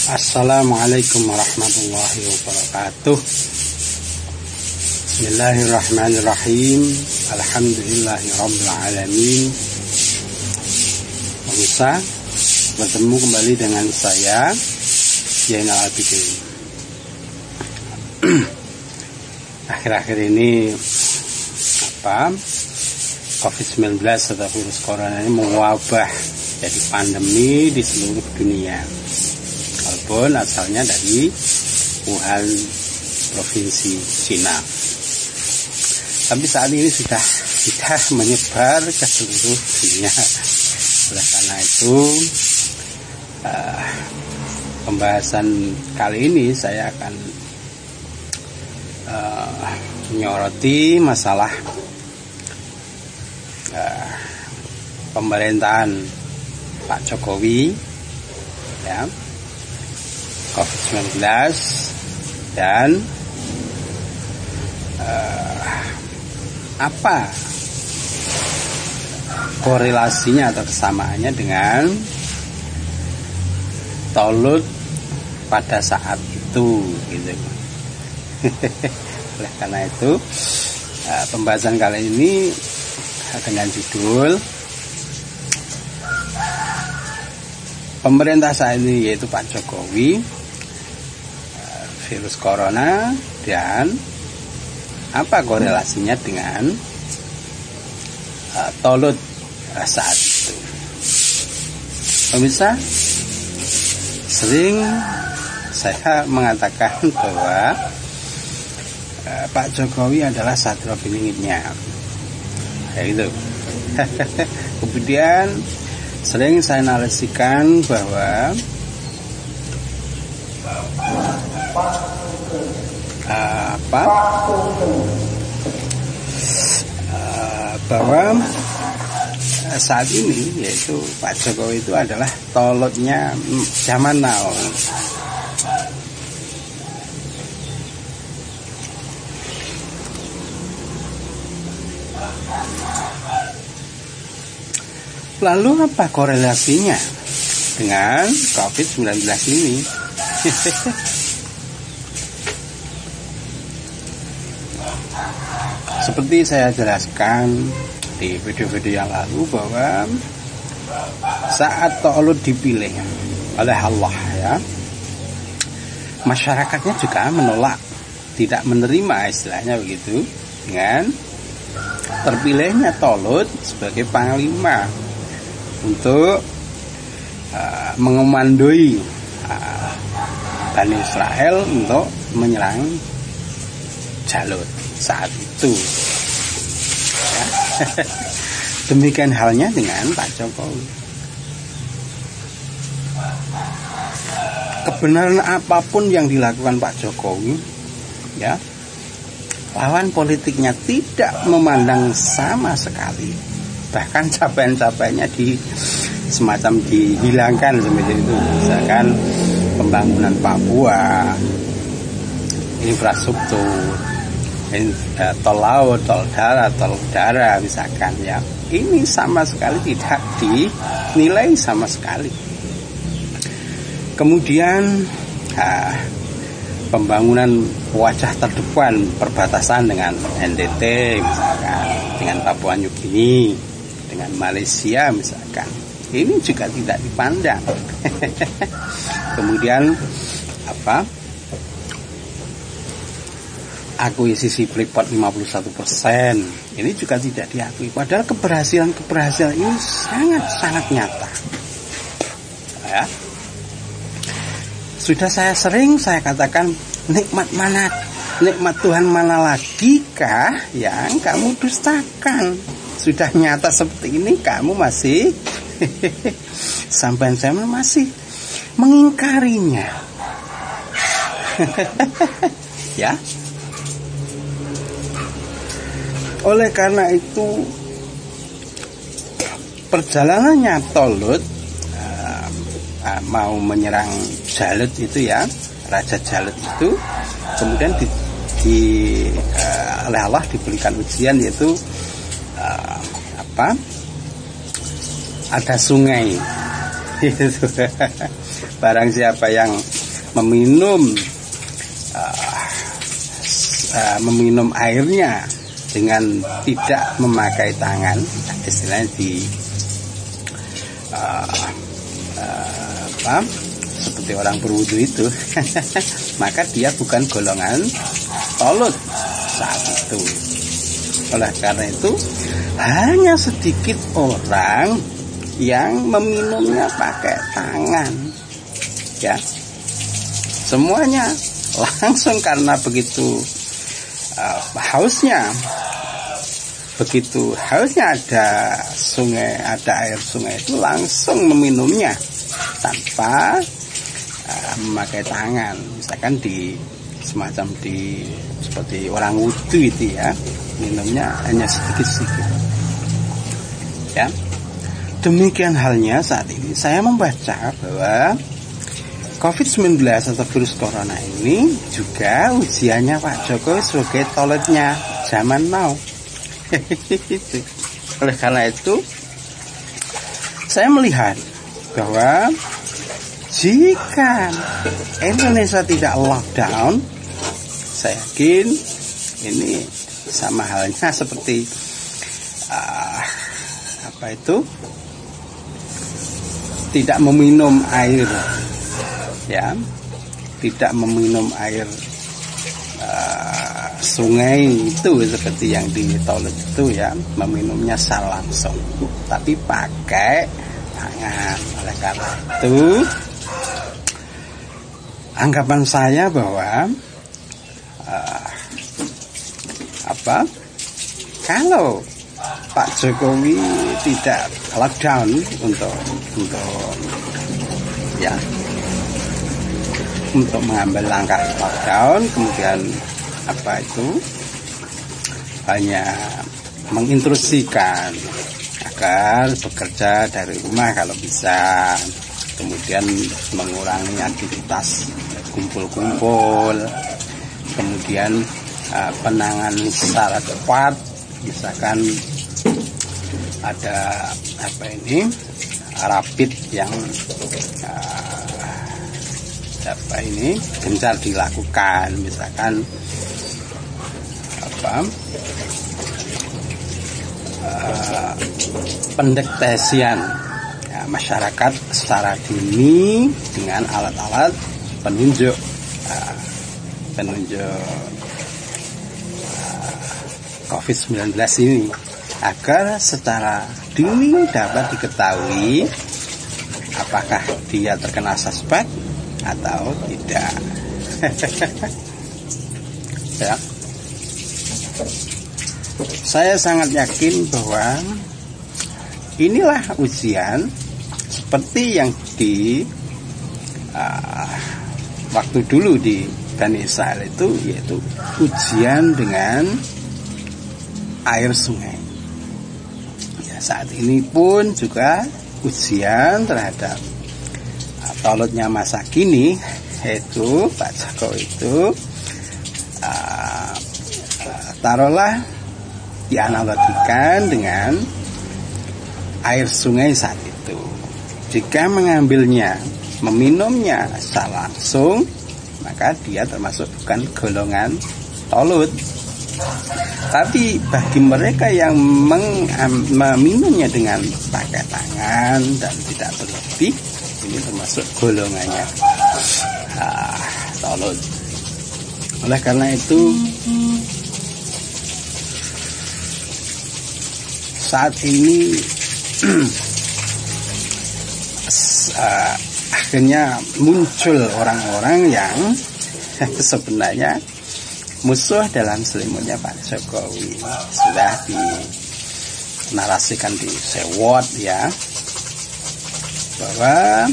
Assalamualaikum warahmatullahi wabarakatuh. Bismillahirrahmanirrahim. Alhamdulillahirabbil alamin. Pemirsa, bertemu kembali dengan saya Zainal Abidin. Akhir-akhir ini COVID-19 atau virus corona ini mewabah jadi pandemi di seluruh dunia. Walaupun asalnya dari Wuhan, provinsi Cina. Tapi saat ini sudah menyebar ke seluruh dunia. Oleh karena itu, pembahasan kali ini saya akan menyoroti masalah pemerintahan Pak Jokowi, ya, COVID-19 dan apa korelasinya atau kesamaannya dengan Tolut pada saat itu, gitu. Oleh karena itu, pembahasan kali ini dengan judul pemerintah saat ini, yaitu Pak Jokowi, virus corona, dan apa korelasinya dengan Tolut saat itu. Pemirsa, sering saya mengatakan bahwa Pak Jokowi adalah satria piningitnya, kayak gitu. Kemudian sering saya narasikan bahwa bahwa saat ini, yaitu Pak Jokowi itu adalah Tolutnya zaman now. Lalu apa korelasinya dengan COVID-19 ini? Seperti saya jelaskan di video-video yang lalu bahwa saat Tolut dipilih oleh Allah, ya, masyarakatnya juga menolak, tidak menerima, istilahnya begitu, dengan terpilihnya Tolut sebagai panglima untuk mengomandoi Bani Israel untuk menyerang Jalut saat itu, ya. Demikian halnya dengan Pak Jokowi. Kebenaran apapun yang dilakukan Pak Jokowi, ya, lawan politiknya tidak memandang sama sekali. Bahkan capaian-capaiannya semacam dihilangkan seperti itu. Misalkan pembangunan Papua, infrastruktur, tol laut, tol darat, tol udara, misalkan, ya, ini sama sekali tidak dinilai sama sekali. Kemudian pembangunan wajah terdepan perbatasan dengan NTT, misalkan, dengan Papua New Guinea, dengan Malaysia, misalkan, ini juga tidak dipandang. Kemudian akuisisi Freeport 51%, ini juga tidak diakui. Padahal keberhasilan ini sangat nyata, ya. Sudah saya katakan, nikmat Tuhan mana lagi kah yang kamu dustakan? Sudah nyata seperti ini, kamu masih sampai saya masih mengingkarinya. Ya. Oleh karena itu, perjalanannya Tolut mau menyerang Jalut itu, ya, Raja Jalut itu, kemudian oleh Allah diberikan ujian, yaitu ada sungai Barang siapa yang meminum airnya dengan tidak memakai tangan, istilahnya seperti orang berwudu itu, maka dia bukan golongan tolut saat itu. Oleh karena itu, hanya sedikit orang yang meminumnya pakai tangan, ya. Semuanya langsung karena begitu hausnya ada sungai, ada air sungai itu langsung meminumnya tanpa memakai tangan. Misalkan seperti orang wudu itu ya, minumnya hanya sedikit-sedikit, ya. Demikian halnya saat ini saya membaca bahwa COVID-19 atau virus corona ini juga ujiannya Pak Jokowi sebagai toiletnya zaman now. Oleh karena itu, saya melihat bahwa jika Indonesia tidak lockdown, saya yakin ini sama halnya seperti tidak meminum air, ya, tidak meminum air sungai itu seperti yang di toilet itu, ya, meminumnya secara langsung, tapi pakai tangan. Oleh karena itu, anggapan saya bahwa kalau Pak Jokowi tidak lockdown untuk mengambil langkah lockdown, kemudian hanya menginstruksikan agar bekerja dari rumah kalau bisa, kemudian mengurangi aktivitas kumpul-kumpul, kemudian penanganan secara cepat, misalkan ada rapid yang gencar dilakukan, misalkan pendeteksian, ya, masyarakat secara dini dengan alat-alat penunjuk COVID-19 ini, agar secara dini dapat diketahui apakah dia terkena suspek atau tidak. Ya. Saya sangat yakin bahwa inilah ujian seperti yang di waktu dulu di Bani Israel itu, yaitu ujian dengan air sungai. Ya, saat ini pun juga ujian terhadap toiletnya masa kini, yaitu Pak Jokowi itu taruhlah dianalogikan dengan air sungai saat itu. Jika mengambilnya, meminumnya secara langsung, maka dia termasuk bukan golongan tolut. Tapi bagi mereka yang meminumnya dengan pakai tangan dan tidak berlebih, ini termasuk golongannya tolut. Oleh karena itu, saat ini akhirnya muncul orang-orang yang sebenarnya musuh dalam selimutnya Pak Jokowi. Sudah dinarasikan di Sewot, ya, bahwa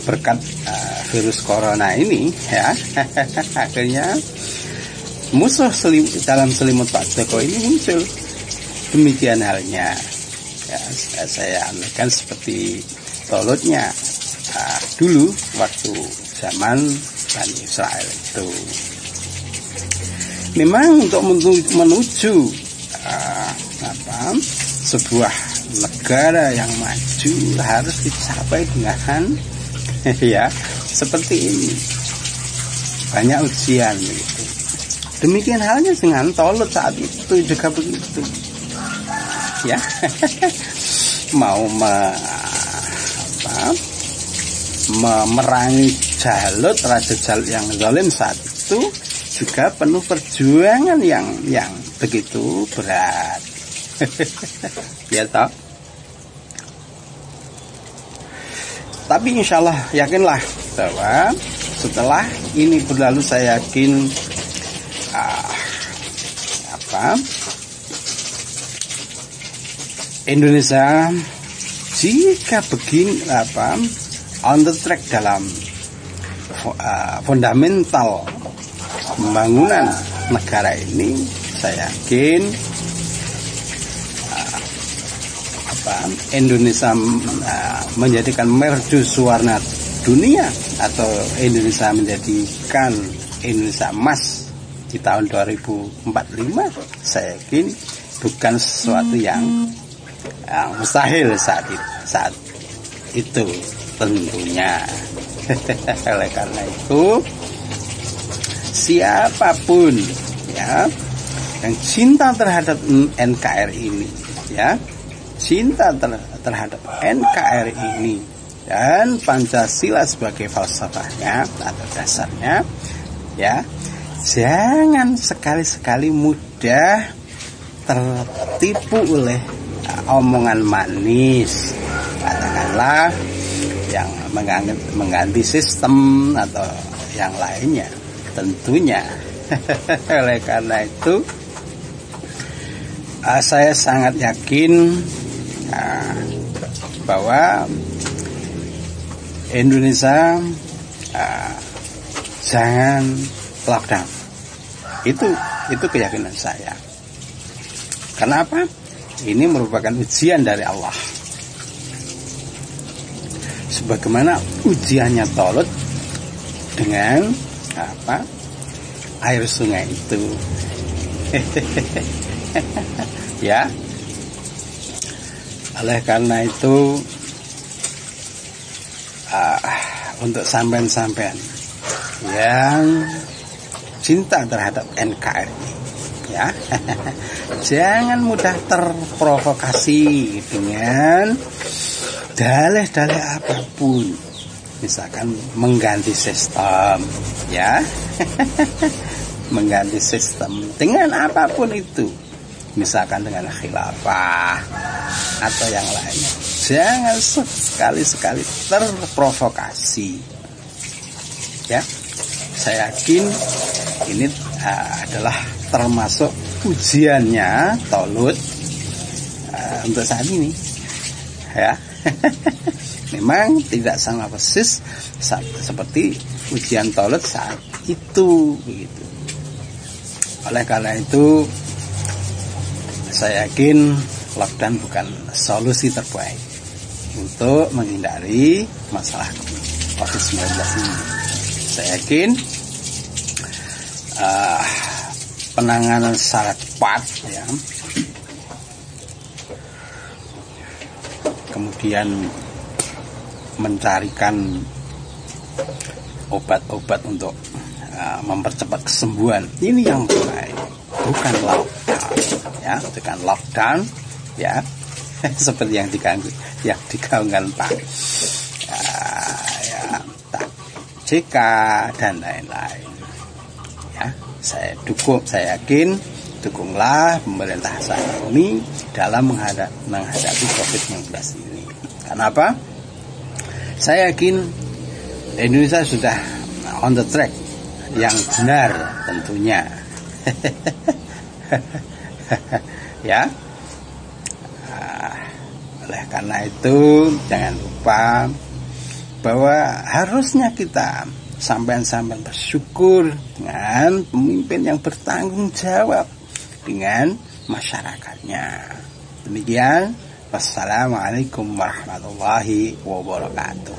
berkat virus corona ini, ya, akhirnya musuh dalam selimut Pak Jokowi ini muncul. Demikian halnya, ya, saya ambilkan seperti tolotnya dulu waktu zaman Bani Israel itu. Memang untuk menuju sebuah negara yang maju harus dicapai dengan ya seperti ini, banyak ujian gitu. Demikian halnya dengan Tolut saat itu juga begitu ya. Mau memerangi Jalut, Raja Jalut yang zalim saat itu juga penuh perjuangan yang begitu berat. Ya toh. Tapi insya Allah yakinlah bahwa setelah ini berlalu, saya yakin Indonesia jika begini on the track dalam fundamental pembangunan negara ini, saya yakin Indonesia menjadikan mercu suwarna dunia, atau Indonesia menjadikan Indonesia emas di tahun 2045, saya yakin bukan sesuatu yang mustahil saat itu tentunya. Oleh karena itu, siapapun ya yang cinta terhadap NKRI ini, ya cinta terhadap NKRI ini dan Pancasila sebagai falsafahnya atau dasarnya, ya jangan sekali-sekali mudah tertipu oleh omongan manis, katakanlah yang mengganti sistem atau yang lainnya tentunya. Oleh karena itu, saya sangat yakin bahwa Indonesia jangan lockdown. Itu keyakinan saya. Kenapa? Ini merupakan ujian dari Allah. Sebagaimana ujiannya Tolut dengan air sungai itu. Ya. Oleh karena itu, untuk sampean-sampean yang cinta terhadap NKRI, ya, jangan mudah terprovokasi dengan dalih-dalih apapun, misalkan mengganti sistem, ya. Mengganti sistem dengan apapun itu, misalkan dengan khilafah atau yang lainnya. Jangan sekali-sekali terprovokasi, ya. Saya yakin ini adalah termasuk ujiannya Tolut untuk saat ini, ya. Memang tidak sama persis seperti ujian Tolut saat itu, begitu. Oleh karena itu, saya yakin lockdown bukan solusi terbaik untuk menghindari masalah COVID-19 ini. Saya yakin penanganan secara cepat, ya, kemudian mencarikan obat-obat untuk mempercepat kesembuhan, ini yang baik, bukan lockdown, ya, bukan lockdown, ya, seperti yang digaungkan Pak JK dan lain-lain, ya. Saya yakin dukunglah pemerintah saat ini dalam menghadapi COVID-19 ini. Kenapa? Saya yakin Indonesia sudah on the track yang benar tentunya. Ya. Oleh karena itu, jangan lupa bahwa harusnya kita sampean-sampean bersyukur dengan pemimpin yang bertanggung jawab dengan masyarakatnya. Demikian, wassalamualaikum warahmatullahi wabarakatuh.